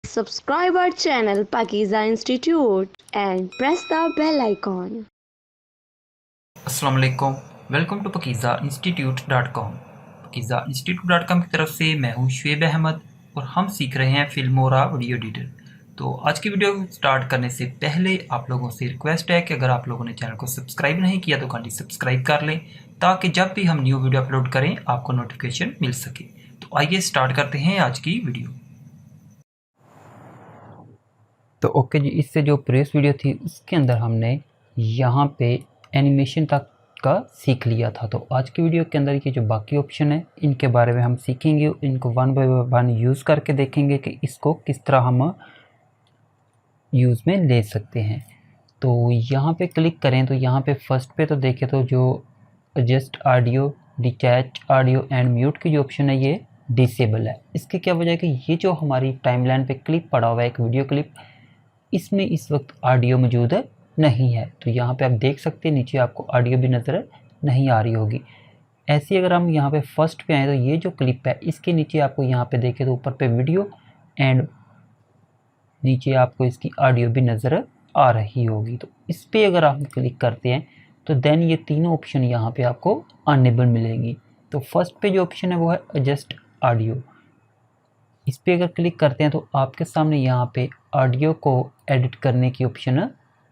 Subscribe our channel Pakiza Institute and press the bell icon. अस्सलाम वालेकुम। Welcome to pakizainstitute.com। pakizainstitute.com की तरफ से मैं हूं शुएब अहमद और हम सीख रहे हैं फिल्मोरा वीडियो एडिटर। तो आज की वीडियो स्टार्ट करने से पहले आप लोगों से रिक्वेस्ट है कि अगर आप लोगों ने चैनल को सब्सक्राइब नहीं किया तो काइंडली सब्सक्राइब कर लें ताकि जब भी हम न्यू वीडियो अपलोड करें आपको नोटिफिकेशन मिल सके। तो आइए स्टार्ट करते हैं आज की वीडियो। तो ओके जी, इससे जो प्रीवियस वीडियो थी उसके अंदर हमने यहाँ पे एनिमेशन तक का सीख लिया था। तो आज की वीडियो के अंदर ये जो बाकी ऑप्शन है इनके बारे में हम सीखेंगे, इनको वन बाय वन यूज़ करके देखेंगे कि इसको किस तरह हम यूज़ में ले सकते हैं। तो यहाँ पे क्लिक करें तो यहाँ पे फर्स्ट पे तो देखें तो जो adjust audio, detach audio and mute की जो ऑप्शन है ये डिसेबल है। इसकी क्या वजह है कि ये जो हमारी टाइमलाइन पे क्लिप पड़ा हुआ है एक वीडियो क्लिप, इसमें इस वक्त ऑडियो मौजूद नहीं है। तो यहाँ पे आप देख सकते हैं नीचे आपको ऑडियो भी नज़र नहीं आ रही होगी। ऐसी अगर हम यहाँ पे फर्स्ट पे आए तो ये जो क्लिप है इसके नीचे आपको यहाँ पे देखें तो ऊपर पे वीडियो एंड नीचे आपको इसकी ऑडियो भी नज़र आ रही होगी। तो इस पर अगर आप क्लिक करते हैं तो देन ये तीनों ऑप्शन यहाँ पे आपको अनेबल मिलेंगी। तो फर्स्ट पे जो ऑप्शन है वो है एडजस्ट ऑडियो। इस पर अगर क्लिक करते हैं तो आपके सामने यहाँ पे ऑडियो को एडिट करने की ऑप्शन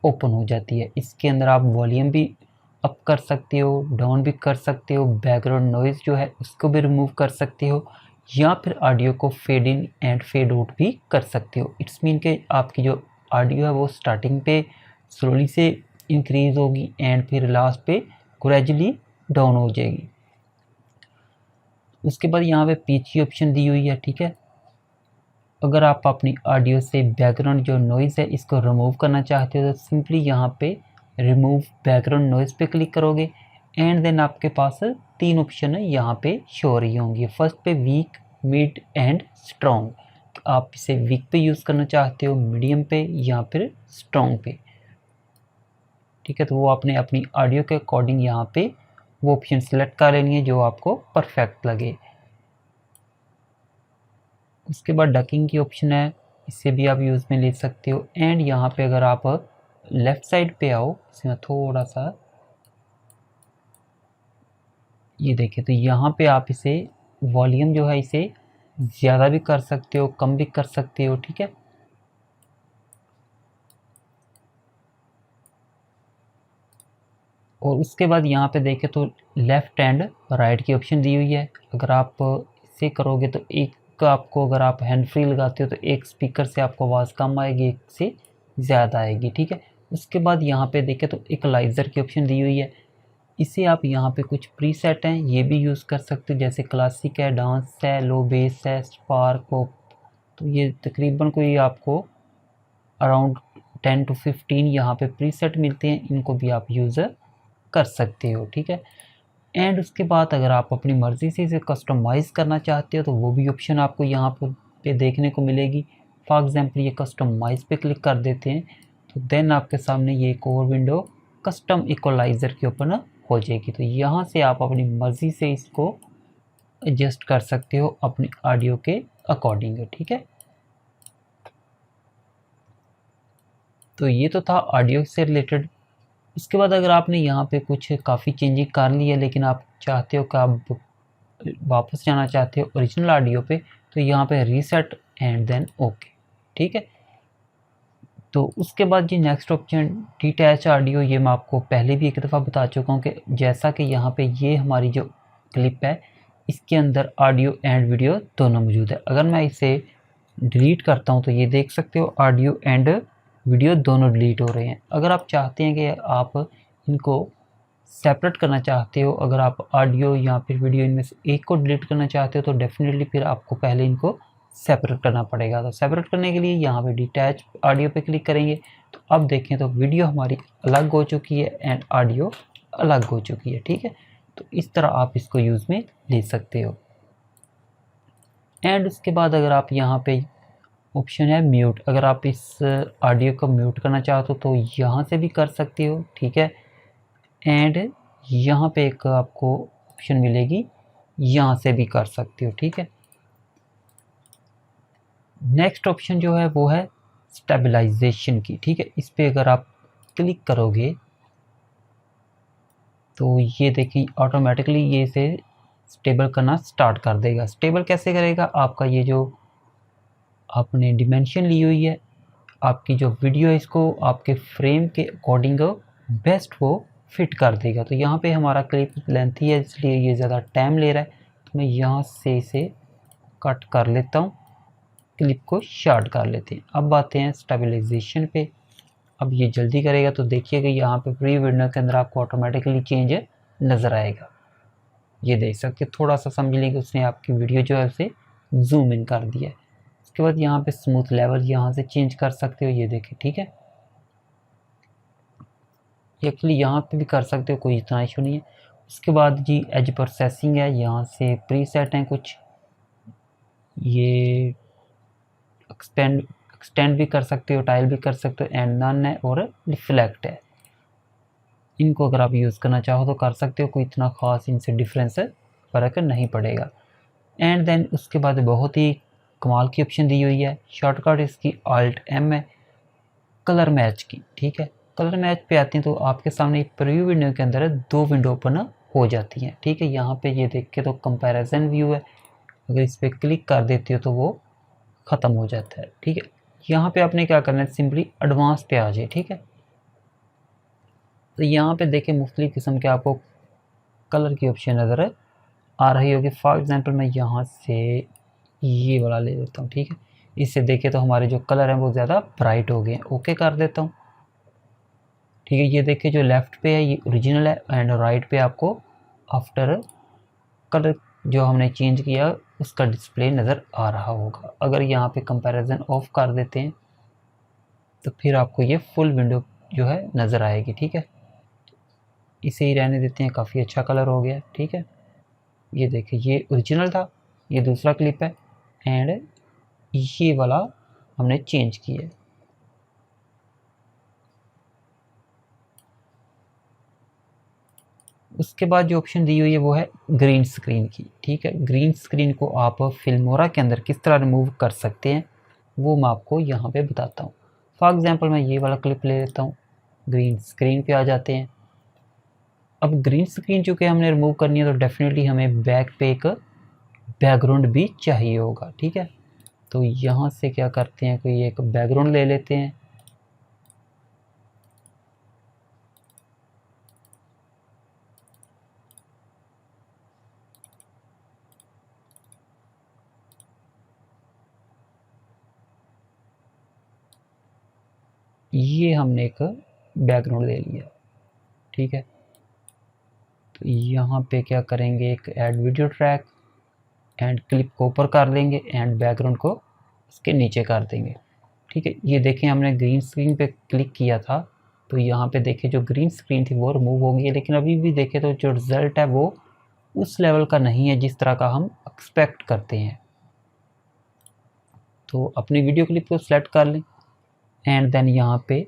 ओपन हो जाती है। इसके अंदर आप वॉल्यूम भी अप कर सकते हो, डाउन भी कर सकते हो, बैकग्राउंड नॉइज़ जो है उसको भी रिमूव कर सकते हो या फिर ऑडियो को fade in and fade out भी कर सकते हो। इट्स मीन के आपकी जो ऑडियो है वो स्टार्टिंग पे स्लोली से इंक्रीज़ होगी एंड फिर लास्ट पे ग्रेजुअली डाउन हो जाएगी। उसके बाद यहाँ पे पिच की ऑप्शन दी हुई है, ठीक है। अगर आप अपनी ऑडियो से बैकग्राउंड जो नॉइज़ है इसको रिमूव करना चाहते हो तो सिंपली यहाँ पे रिमूव बैकग्राउंड नॉइज़ पे क्लिक करोगे एंड देन आपके पास तीन ऑप्शन है यहाँ पे शो हो रही होंगी। फर्स्ट पे वीक, मिड एंड स्ट्रॉन्ग। आप इसे वीक पे यूज़ करना चाहते हो, मीडियम पे या फिर स्ट्रॉन्ग पे, ठीक है। तो वो आपने अपनी ऑडियो के अकॉर्डिंग यहाँ पे वो ऑप्शन सेलेक्ट कर लेनी है जो आपको परफेक्ट लगे। उसके बाद डकिंग की ऑप्शन है, इससे भी आप यूज़ में ले सकते हो। एंड यहाँ पे अगर आप लेफ़्ट साइड पे आओ, इसमें थोड़ा सा ये देखिए तो यहाँ पे आप इसे वॉल्यूम जो है इसे ज़्यादा भी कर सकते हो, कम भी कर सकते हो, ठीक है। और उसके बाद यहाँ पे देखें तो लेफ़्ट एंड राइट की ऑप्शन दी हुई है। अगर आप इसे करोगे तो एक आपको, अगर आप हैंड फ्री लगाते हो तो एक स्पीकर से आपको आवाज़ कम आएगी, एक से ज़्यादा आएगी, ठीक है। उसके बाद यहाँ पे देखें तो इक्वलाइज़र की ऑप्शन दी हुई है। इसे आप यहाँ पे कुछ प्रीसेट हैं ये भी यूज़ कर सकते हो, जैसे क्लासिक है, डांस है, लो बेस है, स्पार्क पॉप। तो ये तकरीबन कोई आपको अराउंड 10 to 15 यहाँ पे प्रीसेट मिलते हैं, इनको भी आप यूज़ कर सकते हो, ठीक है। एंड उसके बाद अगर आप अपनी मर्ज़ी से इसे कस्टमाइज़ करना चाहते हो तो वो भी ऑप्शन आपको यहाँ पे देखने को मिलेगी। फॉर एग्ज़ाम्पल ये कस्टमाइज़ पे क्लिक कर देते हैं तो देन आपके सामने ये एक और विंडो कस्टम इक्वलाइज़र की ओपन हो जाएगी। तो यहाँ से आप अपनी मर्ज़ी से इसको एडजस्ट कर सकते हो अपनी ऑडियो के अकॉर्डिंग, ठीक है। तो ये तो था ऑडियो से रिलेटेड। इसके बाद अगर आपने यहाँ पे कुछ काफ़ी चेंजिंग कर ली है लेकिन आप चाहते हो कि आप वापस जाना चाहते हो ओरिजिनल ऑडियो पे, तो यहाँ पे रीसेट एंड देन ओके, ठीक है। तो उसके बाद जी नेक्स्ट ऑप्शन डिटैच ऑडियो, ये मैं आपको पहले भी एक दफ़ा बता चुका हूँ कि जैसा कि यहाँ पे ये हमारी जो क्लिप है इसके अंदर ऑडियो एंड वीडियो दोनों मौजूद है। अगर मैं इसे डिलीट करता हूँ तो ये देख सकते हो ऑडियो एंड वीडियो दोनों डिलीट हो रहे हैं। अगर आप चाहते हैं कि आप इनको सेपरेट करना चाहते हो, अगर आप ऑडियो या फिर वीडियो इनमें से एक को डिलीट करना चाहते हो तो डेफिनेटली फिर आपको पहले इनको सेपरेट करना पड़ेगा। तो सेपरेट करने के लिए यहाँ पे डिटैच ऑडियो पे क्लिक करेंगे तो अब देखें तो वीडियो हमारी अलग हो चुकी है एंड ऑडियो अलग हो चुकी है, ठीक है। तो इस तरह आप इसको यूज़ में ले सकते हो। एंड उसके बाद अगर आप यहाँ पे ऑप्शन है म्यूट, अगर आप इस ऑडियो को म्यूट करना चाहते हो तो यहाँ से भी कर सकते हो, ठीक है। एंड यहाँ पे एक आपको ऑप्शन मिलेगी, यहाँ से भी कर सकते हो, ठीक है। नेक्स्ट ऑप्शन जो है वो है स्टेबलाइजेशन की, ठीक है। इस पर अगर आप क्लिक करोगे तो ये देखिए ऑटोमेटिकली ये इसे स्टेबल करना स्टार्ट कर देगा। स्टेबल कैसे करेगा, आपका ये जो आपने डिमेंशन ली हुई है, आपकी जो वीडियो है, इसको आपके फ्रेम के अकॉर्डिंग बेस्ट वो फिट कर देगा। तो यहाँ पे हमारा क्लिप लेंथी है इसलिए ये ज़्यादा टाइम ले रहा है, तो मैं यहाँ से इसे कट कर लेता हूँ, क्लिप को शॉर्ट कर लेते हैं। अब आते हैं स्टेबलाइजेशन पे। अब ये जल्दी करेगा तो देखिएगा यहाँ पे प्री विंडो के अंदर आपको ऑटोमेटिकली चेंज नज़र आएगा। ये देख सकते, थोड़ा सा समझ लेंगे उसने आपकी वीडियो जो है उसे जूम इन कर दिया है। उसके बाद यहाँ पे स्मूथ लेवल यहाँ से चेंज कर सकते हो, ये देखें, ठीक है। एक्चुअली यहाँ पे भी कर सकते हो, कोई इतना इशू नहीं है। उसके बाद जी एज प्रोसेसिंग है, यहाँ से प्रीसेट हैं कुछ, ये एक्सटेंड भी कर सकते हो, टाइल भी कर सकते हो, एंड नन है और रिफ्लेक्ट है। इनको अगर आप यूज़ करना चाहो तो कर सकते हो, कोई इतना ख़ास इनसे डिफरेंस फ़र्क नहीं पड़ेगा। एंड देन उसके बाद बहुत ही कमाल की ऑप्शन दी हुई है, शॉर्टकट इसकी Alt M है, कलर मैच की, ठीक है। कलर मैच पे आते हैं तो आपके सामने प्रीव्यू विंडो के अंदर दो विंडो ओपन हो जाती हैं, ठीक है। यहाँ पे ये देख के तो कंपैरिजन व्यू है, अगर इस पर क्लिक कर देती हो तो वो ख़त्म हो जाता है, ठीक है। यहाँ पे आपने क्या करना है, सिंपली एडवांस पे आ जाए, ठीक है। तो यहाँ पे देखें मुख्तलिफ़ किस्म के आपको कलर की ऑप्शन नज़र आ रही होगी। फॉर एग्जांपल मैं यहाँ से ये वाला ले लेता हूँ, ठीक है। इससे देखें तो हमारे जो कलर हैं वो ज़्यादा ब्राइट हो गए हैं। ओके कर देता हूँ, ठीक है। ये देखिए जो लेफ़्ट पे है ये ओरिजिनल है एंड राइट पे आपको आफ्टर कलर जो हमने चेंज किया उसका डिस्प्ले नज़र आ रहा होगा। अगर यहाँ पे कंपैरिजन ऑफ कर देते हैं तो फिर आपको ये फुल विंडो जो है नज़र आएगी, ठीक है। इसे ही रहने देते हैं, काफ़ी अच्छा कलर हो गया, ठीक है। ये देखिए ये ओरिजिनल था, ये दूसरा क्लिप है एंड ये वाला हमने चेंज किया है। उसके बाद जो ऑप्शन दी हुई है वो है ग्रीन स्क्रीन की, ठीक है। ग्रीन स्क्रीन को आप फिल्मोरा के अंदर किस तरह रिमूव कर सकते हैं वो मैं आपको यहाँ पे बताता हूँ। फॉर एग्जांपल मैं ये वाला क्लिप ले लेता हूँ, ग्रीन स्क्रीन पे आ जाते हैं। अब ग्रीन स्क्रीन चूँकि हमने रिमूव करनी है तो डेफिनेटली हमें बैक पे एक बैकग्राउंड भी चाहिए होगा, ठीक है। तो यहाँ से क्या करते हैं, कोई एक बैकग्राउंड ले लेते हैं। ये हमने एक बैकग्राउंड ले लिया, ठीक है। तो यहाँ पे क्या करेंगे, एक add video track and clip को ऊपर कर देंगे एंड बैकग्राउंड को इसके नीचे कर देंगे, ठीक है। ये देखें हमने ग्रीन स्क्रीन पे क्लिक किया था तो यहाँ पे देखें जो ग्रीन स्क्रीन थी वो रिमूव हो गई है, लेकिन अभी भी देखें तो जो रिज़ल्ट है वो उस लेवल का नहीं है जिस तरह का हम एक्सपेक्ट करते हैं। तो अपनी वीडियो क्लिप को सिलेक्ट कर लें एंड देन यहाँ पे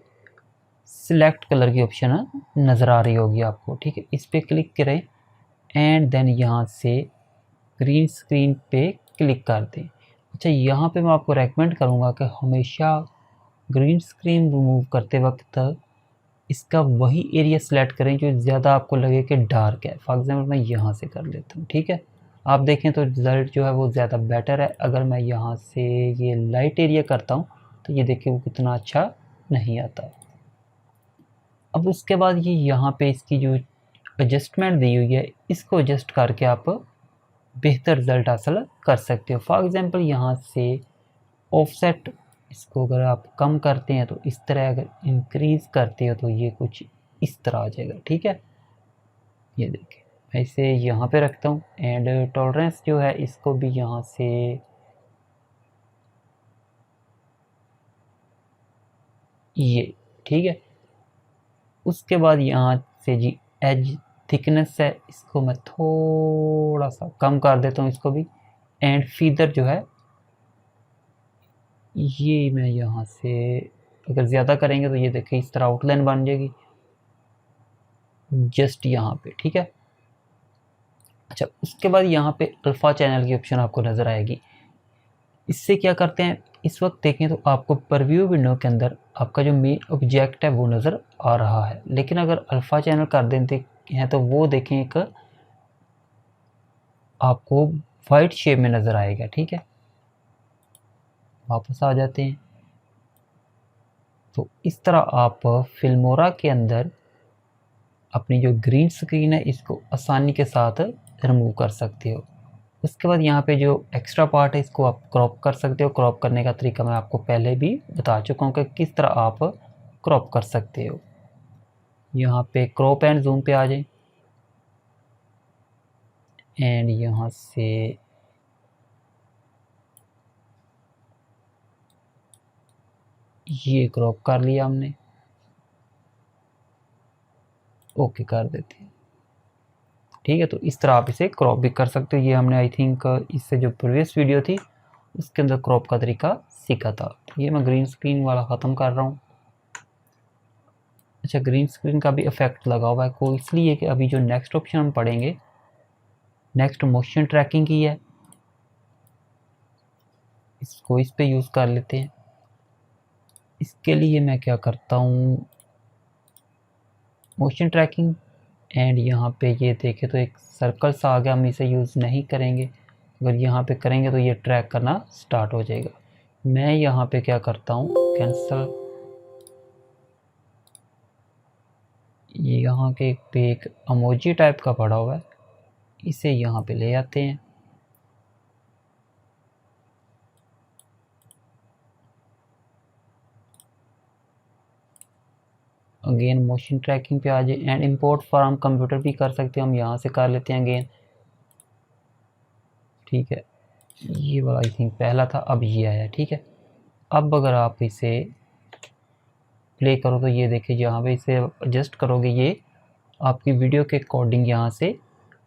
सिलेक्ट कलर की ऑप्शन नज़र आ रही होगी आपको, ठीक है। इस पर क्लिक करें एंड देन यहाँ से ग्रीन स्क्रीन पे क्लिक कर दें। अच्छा, यहाँ पे मैं आपको रेकमेंड करूँगा कि हमेशा ग्रीन स्क्रीन रिमूव करते वक्त इसका वही एरिया सेलेक्ट करें जो ज़्यादा आपको लगे कि डार्क है। फॉर एग्जांपल मैं यहाँ से कर लेता हूँ, ठीक है। आप देखें तो रिज़ल्ट जो है वो ज़्यादा बेटर है। अगर मैं यहाँ से ये लाइट एरिया करता हूँ तो ये देखिए वो कितना अच्छा नहीं आता। अब उसके बाद ये यहाँ पे इसकी जो एडजस्टमेंट दी हुई है इसको एडजस्ट करके आप बेहतर रिज़ल्ट हासिल कर सकते हो। फॉर एग्ज़ाम्पल यहाँ से ऑफसेट इसको अगर आप कम करते हैं तो इस तरह, अगर इंक्रीज़ करते हो तो ये कुछ इस तरह आ जाएगा, ठीक है। ये देखिए मैं इसे यहाँ पे रखता हूँ एंड टॉलरेंस जो है इसको भी यहाँ से ये, ठीक है। उसके बाद यहाँ से जी एज थिकनेस है इसको मैं थोड़ा सा कम कर देता हूँ इसको भी, एंड फीदर जो है ये मैं यहाँ से अगर ज़्यादा करेंगे तो ये देखिए इस तरह आउटलाइन बन जाएगी जस्ट यहाँ पे, ठीक है। अच्छा, उसके बाद यहाँ पे अल्फ़ा चैनल की ऑप्शन आपको नज़र आएगी। इससे क्या करते हैं, इस वक्त देखें तो आपको प्रीव्यू विंडो के अंदर आपका जो मेन ऑब्जेक्ट है वो नज़र आ रहा है, लेकिन अगर अल्फ़ा चैनल कर देते हैं तो वो देखें एक आपको वाइट शेप में नज़र आएगा। ठीक है, वापस आ जाते हैं। तो इस तरह आप फिल्मोरा के अंदर अपनी जो ग्रीन स्क्रीन है इसको आसानी के साथ रिमूव कर सकते हो। उसके बाद यहाँ पे जो एक्स्ट्रा पार्ट है इसको आप क्रॉप कर सकते हो। क्रॉप करने का तरीका मैं आपको पहले भी बता चुका हूँ कि किस तरह आप क्रॉप कर सकते हो। यहाँ पे क्रॉप एंड जूम पे आ जाए एंड यहाँ से ये क्रॉप कर लिया हमने, ओके कर देते हैं। ठीक है, तो इस तरह आप इसे क्रॉप भी कर सकते हो। ये हमने आई थिंक इससे जो प्रीवियस वीडियो थी उसके अंदर क्रॉप का तरीका सीखा था। ये मैं ग्रीन स्क्रीन वाला ख़त्म कर रहा हूँ। अच्छा, ग्रीन स्क्रीन का भी इफेक्ट लगा हुआ है को इसलिए कि अभी जो नेक्स्ट ऑप्शन हम पढ़ेंगे नेक्स्ट मोशन ट्रैकिंग की है, इसको इस पे यूज़ कर लेते हैं। इसके लिए मैं क्या करता हूँ, मोशन ट्रैकिंग एंड यहाँ पे ये देखें तो एक सर्कल सा आ गया, हम इसे यूज़ नहीं करेंगे। अगर यहाँ पे करेंगे तो ये ट्रैक करना स्टार्ट हो जाएगा। मैं यहाँ पे क्या करता हूँ, कैंसल, यहाँ के पे एक इमोजी टाइप का पड़ा हुआ है, इसे यहाँ पे ले आते हैं। अगेन मोशन ट्रैकिंग पे आ जाए एंड इंपोर्ट फ्रॉम कंप्यूटर भी कर सकते हैं, हम यहाँ से कर लेते हैं अगेन। ठीक है, ये वाला आई थिंक पहला था, अब ये आया। ठीक है, अब अगर आप इसे प्ले करो तो ये देखिए यहाँ पे इसे एडजस्ट करोगे ये आपकी वीडियो के अकॉर्डिंग यहाँ से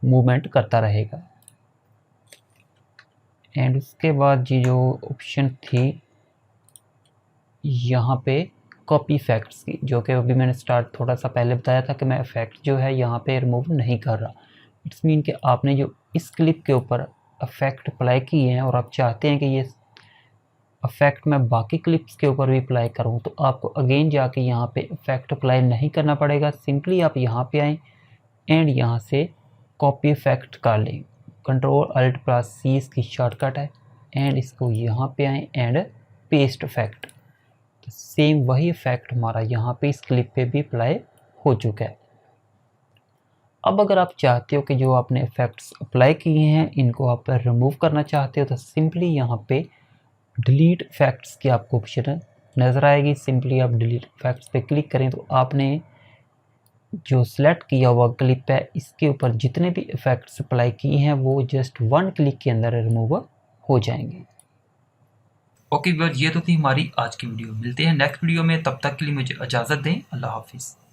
मूवमेंट करता रहेगा। एंड उसके बाद जी जो ऑप्शन थी यहाँ पे कॉपी इफेक्ट्स की, जो कि अभी मैंने स्टार्ट थोड़ा सा पहले बताया था कि मैं इफेक्ट जो है यहाँ पे रिमूव नहीं कर रहा। इट्स मीन कि आपने जो इस क्लिप के ऊपर इफेक्ट अप्लाई किए हैं और आप चाहते हैं कि ये इफेक्ट मैं बाकी क्लिप्स के ऊपर भी अप्लाई करूँ, तो आपको अगेन जाके यहाँ पे इफेक्ट अप्लाई नहीं करना पड़ेगा। सिंपली आप यहाँ पे आएँ एंड यहाँ से कॉपी इफेक्ट कर लें, Ctrl+Alt+C इसकी शॉर्टकट है। एंड इसको यहाँ पे आएँ एंड पेस्ट इफेक्ट, तो सेम वही इफेक्ट हमारा यहाँ पे इस क्लिप पे भी अप्लाई हो चुका है। अब अगर आप चाहते हो कि जो आपने इफेक्ट्स अप्लाई किए हैं इनको आप रिमूव करना चाहते हो, तो सिंपली यहाँ पे डिलीट इफेक्ट्स की आपको ऑप्शन नज़र आएगी। सिंपली आप डिलीट इफेक्ट्स पे क्लिक करें तो आपने जो सिलेक्ट किया हुआ क्लिप है इसके ऊपर जितने भी इफेक्ट्स अप्लाई किए हैं वो जस्ट वन क्लिक के अंदर रिमूव हो जाएंगे। ओके व्यूअर्स, ये तो थी हमारी आज की वीडियो। मिलते हैं नेक्स्ट वीडियो में, तब तक के लिए मुझे इजाज़त दें। अल्लाह हाफिज़।